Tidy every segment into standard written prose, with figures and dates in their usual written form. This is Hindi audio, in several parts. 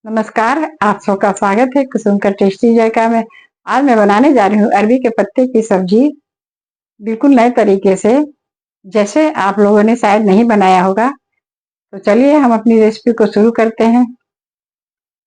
नमस्कार, आप सबका स्वागत है कुसुम का टेस्टी जायका में। आज मैं बनाने जा रही हूँ अरबी के पत्ते की सब्जी, बिल्कुल नए तरीके से, जैसे आप लोगों ने शायद नहीं बनाया होगा। तो चलिए हम अपनी रेसिपी को शुरू करते हैं।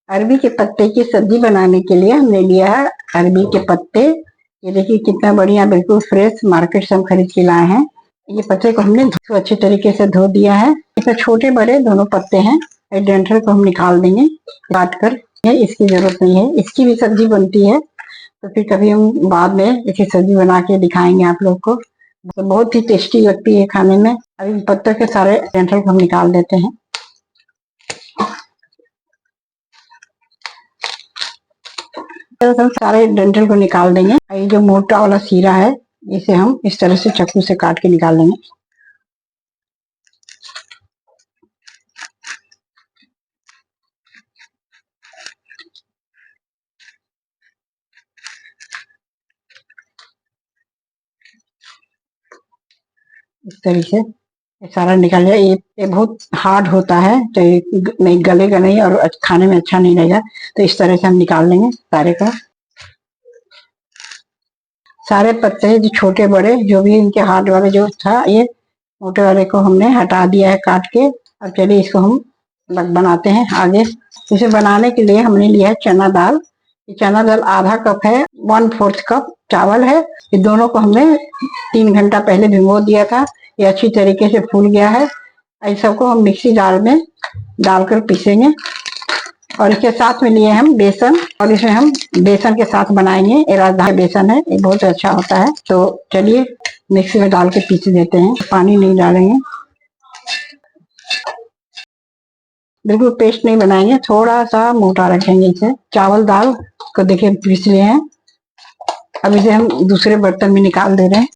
अरबी के पत्ते की सब्जी बनाने के लिए हमने लिया है अरबी के पत्ते। ये देखिए कितना बढ़िया, बिल्कुल फ्रेश मार्केट से हम खरीद के लाए हैं। ये पत्ते को हमने अच्छे तरीके से धो दिया है। इसमें छोटे बड़े दोनों पत्ते हैं। डंठल को हम निकाल देंगे काट कर। इसकी जरूरत नहीं है, इसकी भी सब्जी बनती है, तो फिर कभी हम बाद में इसकी सब्जी बना के दिखाएंगे आप लोग को। तो बहुत ही टेस्टी लगती है खाने में। अभी पत्ते के सारे डंठल को हम निकाल देते हैं। तो हम सारे डंठल को निकाल देंगे। ये जो मोटा वाला सीरा है, इसे हम इस तरह से चाकू से काट के निकाल देंगे। इस तरीके से ये सारा निकाल जाए। ये बहुत हार्ड होता है, तो ये नहीं गलेगा नहीं और खाने में अच्छा नहीं लगेगा। तो इस तरह से हम निकाल लेंगे सारे का। सारे पत्ते जो छोटे बड़े जो भी इनके हार्ड वाले जो था, ये मोटे वाले को हमने हटा दिया है काट के। अब चलिए इसको हम बनाते हैं आगे। इसे बनाने के लिए हमने लिया है चना दाल। ये चना दाल आधा कप है, 1/4 कप चावल है। ये दोनों को हमने 3 घंटा पहले भिगो दिया था। ये अच्छी तरीके से फूल गया है। इस सबको हम मिक्सी जार में डालकर पीसेंगे। और इसके साथ में लिए हम बेसन, और इसमें हम बेसन के साथ बनाएंगे। ये राजधानी बेसन है, ये बहुत अच्छा होता है। तो चलिए मिक्सी में डाल के पीस देते हैं, पानी नहीं डालेंगे, बिल्कुल पेस्ट नहीं बनाएंगे, थोड़ा सा मोटा रखेंगे इसे। चावल दाल को देखिए पीस लिए हैं। अब इसे हम दूसरे बर्तन में निकाल दे रहे हैं।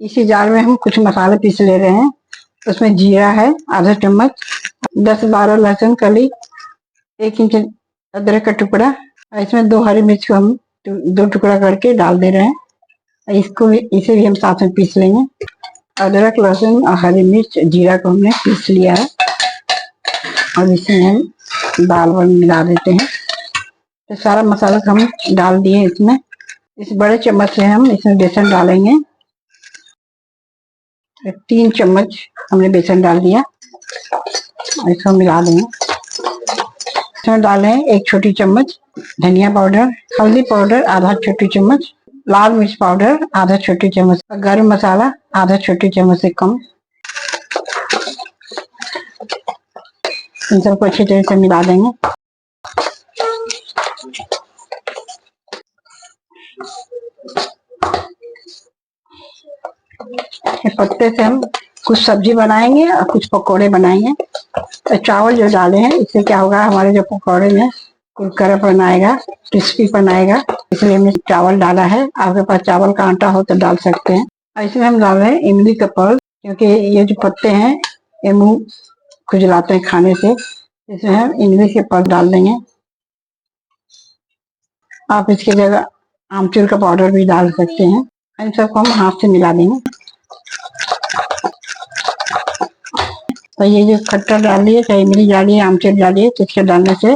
इसी जार में हम कुछ मसाले पीस ले रहे हैं। उसमें जीरा है आधा चम्मच, 10-12 लहसुन कली, 1 इंच अदरक का टुकड़ा। इसमें 2 हरी मिर्च को हम 2 टुकड़ा करके डाल दे रहे हैं। इसे भी हम साथ में पीस लेंगे। अदरक लहसुन और हरी मिर्च जीरा को हमने पीस लिया है। और इसमें हम दाल वाल मिला देते हैं। तो सारा मसाला हम डाल दिए इसमें। इस बड़े चम्मच से हम इसमें बेसन डालेंगे। 3 चम्मच हमने बेसन डाल दिया, इसको मिला देंगे। इसमें डालें 1 छोटी चम्मच धनिया पाउडर, हल्दी पाउडर आधा छोटी चम्मच, लाल मिर्च पाउडर आधा छोटी चम्मच, गरम मसाला आधा छोटी चम्मच से कम। इन सबको अच्छी तरह से मिला देंगे। पत्ते से हम कुछ सब्जी बनाएंगे और कुछ पकोड़े बनाएंगे। तो चावल जो डाले हैं, इससे क्या होगा, हमारे जो पकोड़े में कुरकुरापन आएगा, क्रिस्पीपन आएगा। इसलिए हमने चावल डाला है। आपके पास चावल का आटा हो तो डाल सकते हैं। इसमें हम डाल रहे हैं इमली का पल्प, क्योंकि ये जो पत्ते हैं ये मुंह खुजलाते हैं खाने से। इसमें हम इमली के पल्प डाल देंगे। आप इसकी जगह आमचूर का पाउडर भी डाल सकते हैं। इन सबको हम हाथ से मिला देंगे। तो ये जो खट्टा डालिए, चाहे इमली डालिए, आमचूर डालिए, तो इसके डालने से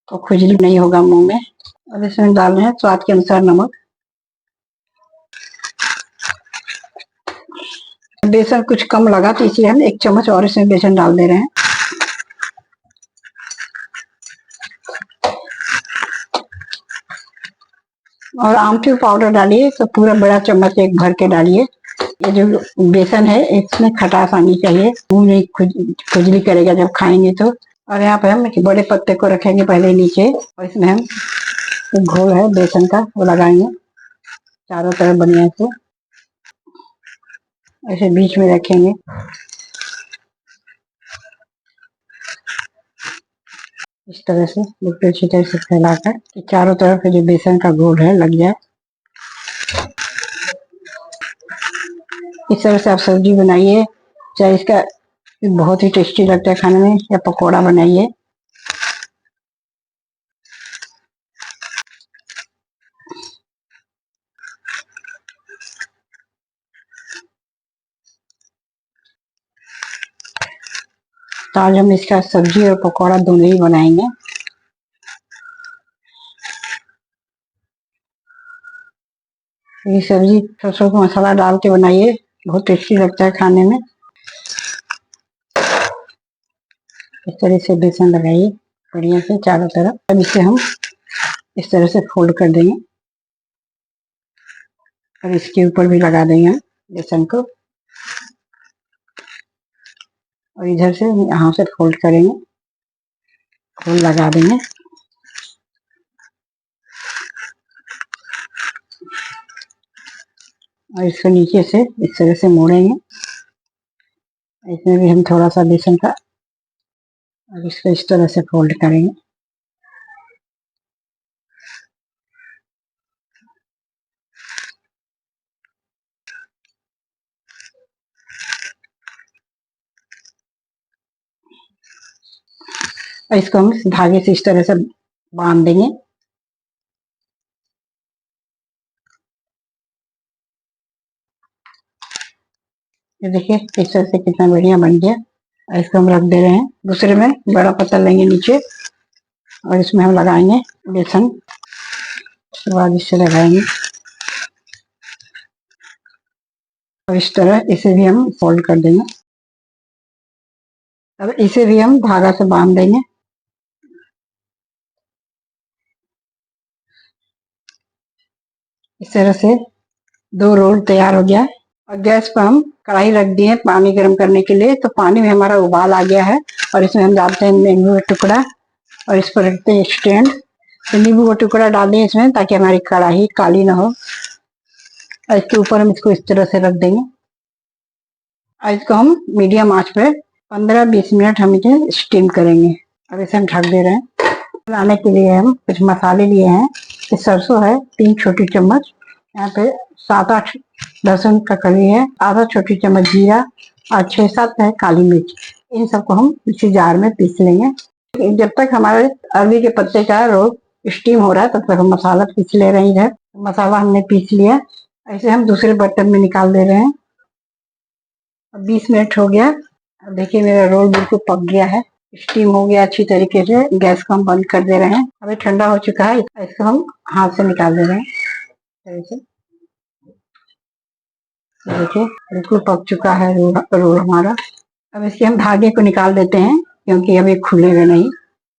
तो खुजली नहीं होगा मुंह में। अब इसमें डाल रहे हैं स्वाद के अनुसार नमक। बेसन कुछ कम लगा तो इसलिए हम 1 चम्मच और इसमें बेसन डाल दे रहे हैं। और आमचूर पाउडर डालिए तो पूरा बड़ा चम्मच 1 भर के डालिए। ये जो बेसन है इसमें खटास आनी चाहिए, मुंह नहीं खुजली करेगा जब खाएंगे तो। और यहाँ पे हम बड़े पत्ते को रखेंगे पहले नीचे, और इसमें हम घोल है बेसन का वो लगाएंगे चारों तरफ बढ़िया से। ऐसे बीच में रखेंगे। इस तरह से बिल्कुल अच्छी तरह से फैलाकर कि चारों तरफ जो बेसन का घोल है लग जाए। इस तरह से आप सब्जी बनाइए, चाहे इसका बहुत ही टेस्टी लगता है खाने में, या पकोड़ा बनाइए। तो आज हम इसका सब्जी और पकौड़ा दोनों ही बनाएंगे। ये सब्जी सरसों का मसाला डाल के बनाइए, बहुत टेस्टी लगता है खाने में। इस तरह से बेसन लगाइए बढ़िया से चारों तरफ। अब इसे हम इस तरह से फोल्ड कर देंगे और इसके ऊपर भी लगा देंगे बेसन को, और इधर से यहाँ से फोल्ड करेंगे, फोल्ड लगा देंगे। और इसको नीचे से इस तरह से मोड़ेंगे। इसमें भी हम थोड़ा सा बेसन का, और इसको इस तरह से फोल्ड करेंगे। और इसको हम धागे से इस तरह से बांध देंगे। ये देखिए इस तरह से कितना बढ़िया बन गया। और इसको हम रख दे रहे हैं। दूसरे में बड़ा पत्थर लेंगे नीचे, और इसमें हम लगाएंगे बेसन। उसके बाद इससे लगाएंगे, और इस तरह इसे भी हम फोल्ड कर देंगे। अब इसे भी हम धागा से बांध देंगे। इस तरह से 2 रोल तैयार हो गया। और गैस पर हम कढ़ाई रख दिए पानी गर्म करने के लिए। तो पानी में हमारा उबाल आ गया है, और इसमें हम डालते हैं नींबू का टुकड़ा, और इस पर रखते हैं स्टैंड। तो नींबू का टुकड़ा डाल दें इसमें, ताकि हमारी कढ़ाई काली ना हो। और इसके ऊपर हम इसको इस तरह से रख देंगे, और इसको हम मीडियम आंच पे 15-20 मिनट हम इसे स्टीम करेंगे। अब इसे हम ढक दे रहे हैं। बनाने के लिए हम कुछ मसाले लिए हैं। ये सरसों है 3 छोटी चम्मच, यहाँ पे 7-8 लहसुन का कली है, आधा छोटी चम्मच जीरा, और 6-7 है काली मिर्च। इन सबको हम इसी जार में पीस लेंगे। जब तक हमारे अरबी के पत्ते का रोल स्टीम हो रहा है, तब तक हम मसाला पीस ले रहे हैं। मसाला हमने पीस लिया, ऐसे हम दूसरे बर्तन में निकाल दे रहे हैं। अब 20 मिनट हो गया। अब देखिए मेरा रोल बिल्कुल पक गया है, स्टीम हो गया अच्छी तरीके से। गैस को हम बंद कर दे रहे हैं। अभी ठंडा हो चुका है, इसको हम हाथ से निकाल दे रहे हैं। देखिए बिल्कुल पक चुका है रोल हमारा। अब इसके हम धागे को निकाल देते हैं, क्योंकि अभी खुलेगा नहीं,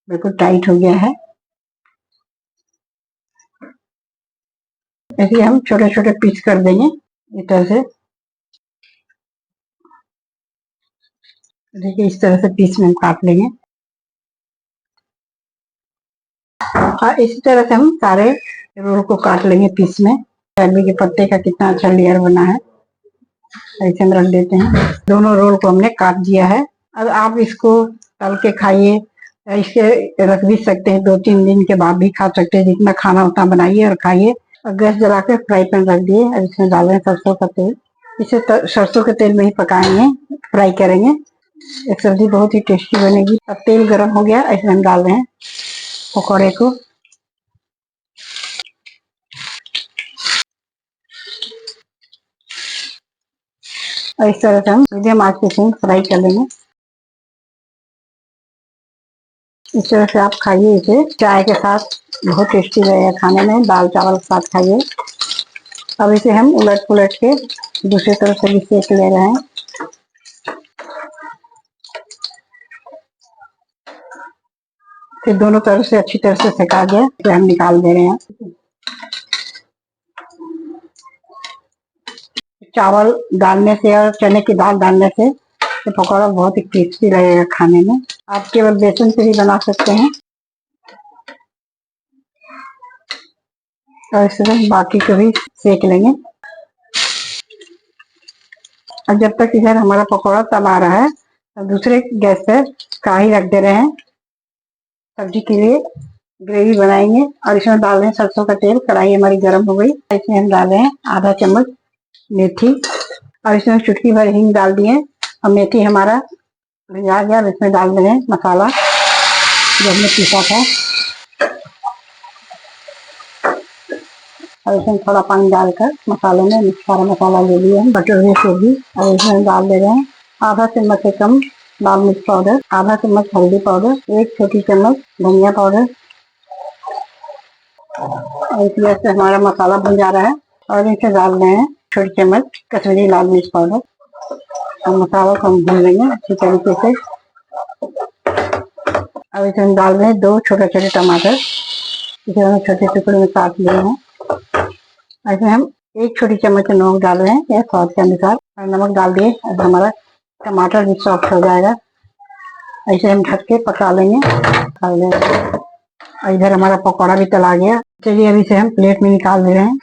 बिल्कुल टाइट हो गया है। ऐसे हम छोटे छोटे पीस कर देंगे इस तरह से। देखिए इस तरह से पीस में हम काट लेंगे, और इसी तरह से हम सारे रोल को काट लेंगे पीस में। अरबी के पत्ते का कितना अच्छा लेयर बना है। ऐसे हम रख देते हैं। दोनों रोल को हमने काट दिया है। अब आप इसको तल के खाइए, इसके रख भी सकते हैं, 2-3 दिन के बाद भी खा सकते हैं। जितना खाना उतना बनाइए और खाइए। और गैस जला के फ्राई पैन रख दिए, और इसमें डाल रहे हैं सरसों का तेल। इसे सरसों के तेल में ही पकाएंगे, फ्राई करेंगे। एक सब्जी बहुत ही टेस्टी बनेगी। अब तेल गर्म हो गया, इसमें हम डाल रहे हैं पकौड़े को। और इस तरह से हम मीडियम आंच पे फ्राई कर लेंगे। इस तरह से आप खाइए, इसे चाय के साथ बहुत टेस्टी लगेगा खाने में, दाल चावल के साथ खाइए। अब इसे हम उलट पुलट के दूसरी तरफ से भी सेक ले रहे हैं। फिर दोनों तरफ से अच्छी तरह से सेका गया, तो हम निकाल दे रहे हैं। चावल डालने से और चने की दाल डालने से ये पकौड़ा बहुत ही टेस्टी लगेगा खाने में। आप केवल बेसन से भी बना सकते हैं। और इसमें बाकी को भी सेक लेंगे। और जब तक इधर हमारा पकौड़ा तब आ रहा है, तो दूसरे गैस पे कढ़ाई रख दे रहे हैं। सब्जी के लिए ग्रेवी बनाएंगे, और इसमें डाल रहे हैं सरसों का तेल। कढ़ाई हमारी गर्म हो गई, इसमें हम डाल रहे हैं आधा चम्मच मेथी, और इसमें चुटकी भर हींग डाल दिए। और मेथी हमारा आ गया, इसमें डाल रहे हैं मसाला जो हमने पीसा था, और इसमें थोड़ा पानी डालकर मसालों में सारा मसाला ले लिया हम, बटर हुए को भी। और इसमें डाल दे रहे हैं आधा चम्मच से कम लाल मिर्च पाउडर, आधा चम्मच हल्दी पाउडर, 1 छोटी चम्मच धनिया पाउडर। इसलिए से हमारा मसाला भुन जा रहा है और इसे डाल रहे हैं छोटी चम्मच कश्मीरी लाल मिर्च पाउडर। और मसाला को हम भून लेंगे अच्छी तरीके से। अब इसे हम डाल रहे हैं 2 छोटे-छोटे टमाटर, इसे हमने छोटे टुकड़े में काट लिए हैं। इसमें हम 1 छोटी चम्मच नमक डाल रहे हैं, यह स्वाद के अनुसार। और नमक डाल दिए, अब हमारा टमाटर भी सॉफ्ट हो जाएगा। ऐसे हम ढक के पका लेंगे। और इधर हमारा पकौड़ा भी तला गया। चलिए अभी से हम प्लेट में निकाल दे रहे हैं।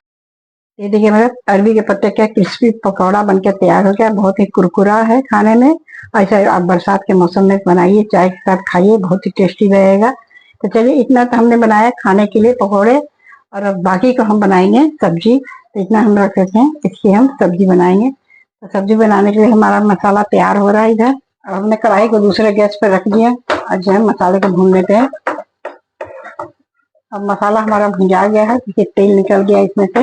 ये देखिए मेरा अरबी के पत्ते का क्रिस्पी पकौड़ा बनकर तैयार हो गया। बहुत ही कुरकुरा है खाने में। ऐसा आप बरसात के मौसम में बनाइए, चाय के साथ खाइए, बहुत ही टेस्टी रहेगा। तो चलिए इतना तो हमने बनाया खाने के लिए पकौड़े, और अब बाकी को हम बनाएंगे सब्जी। तो इतना हम रख रखे हैं, इसकी हम सब्जी बनाएंगे। तो सब्जी बनाने के लिए हमारा मसाला तैयार हो रहा है इधर। और हमने कढ़ाई को दूसरे गैस पर रख दिया और जो है मसाले को भून लेते हैं। अब मसाला हमारा भुंजा गया है, देखिए तेल निकल गया इसमें से।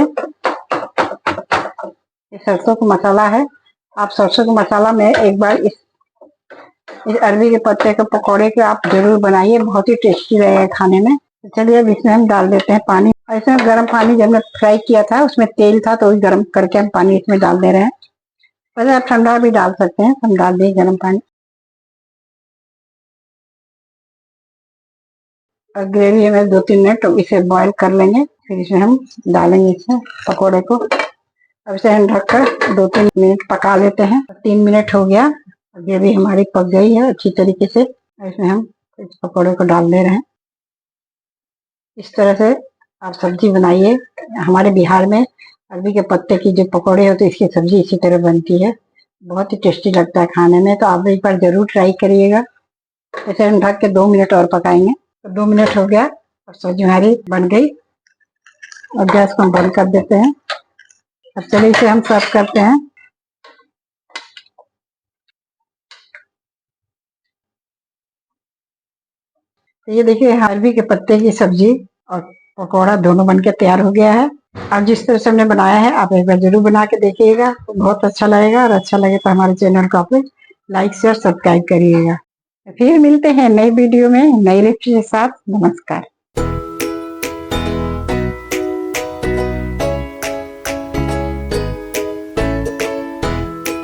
ये सरसों का मसाला है। आप सरसों के मसाला में एक बार इस अरबी के पत्ते के पकौड़े के आप जरूर बनाइए, बहुत ही टेस्टी रहेगा खाने में। तो चलिए अब इसमें हम डाल देते हैं पानी। ऐसे गर्म पानी, जब हमने फ्राई किया था उसमें तेल था तो वही गर्म करके हम पानी इसमें डाल दे रहे हैं। पहले आप ठंडा भी डाल सकते हैं, हम डाल दिए गर्म पानी। और ग्रेवी में 2-3 मिनट इसे बॉईल कर लेंगे, फिर इसमें हम डालेंगे इसमें पकौड़े को। अब इसे हम ढककर 2-3 मिनट पका लेते हैं। 3 मिनट हो गया, ग्रेवी हमारी पक गई है अच्छी तरीके से। इसमें हम इस पकौड़े को डाल दे रहे हैं। इस तरह से आप सब्जी बनाइए। हमारे बिहार में अरबी के पत्ते की जो पकौड़े होते हैं, इसकी सब्जी इसी तरह बनती है, बहुत ही टेस्टी लगता है खाने में। तो आप एक बार जरूर ट्राई करिएगा। इसे हम ढक के 2 मिनट और पकाएंगे। तो 2 मिनट हो गया और सब्जी हमारी बन गई। और गैस को हम बंद कर देते हैं। अब चलिए इसे हम सर्व करते हैं। तो ये देखिए अरबी के पत्ते की सब्जी और पकौड़ा दोनों बनके तैयार हो गया है। अब जिस तरह से हमने बनाया है आप एक बार जरूर बना के देखिएगा, तो बहुत अच्छा लगेगा। और अच्छा लगे तो हमारे चैनल को आप लाइक शेयर सब्सक्राइब करिएगा। फिर मिलते हैं नई वीडियो में नई रेसिपी के साथ। नमस्कार।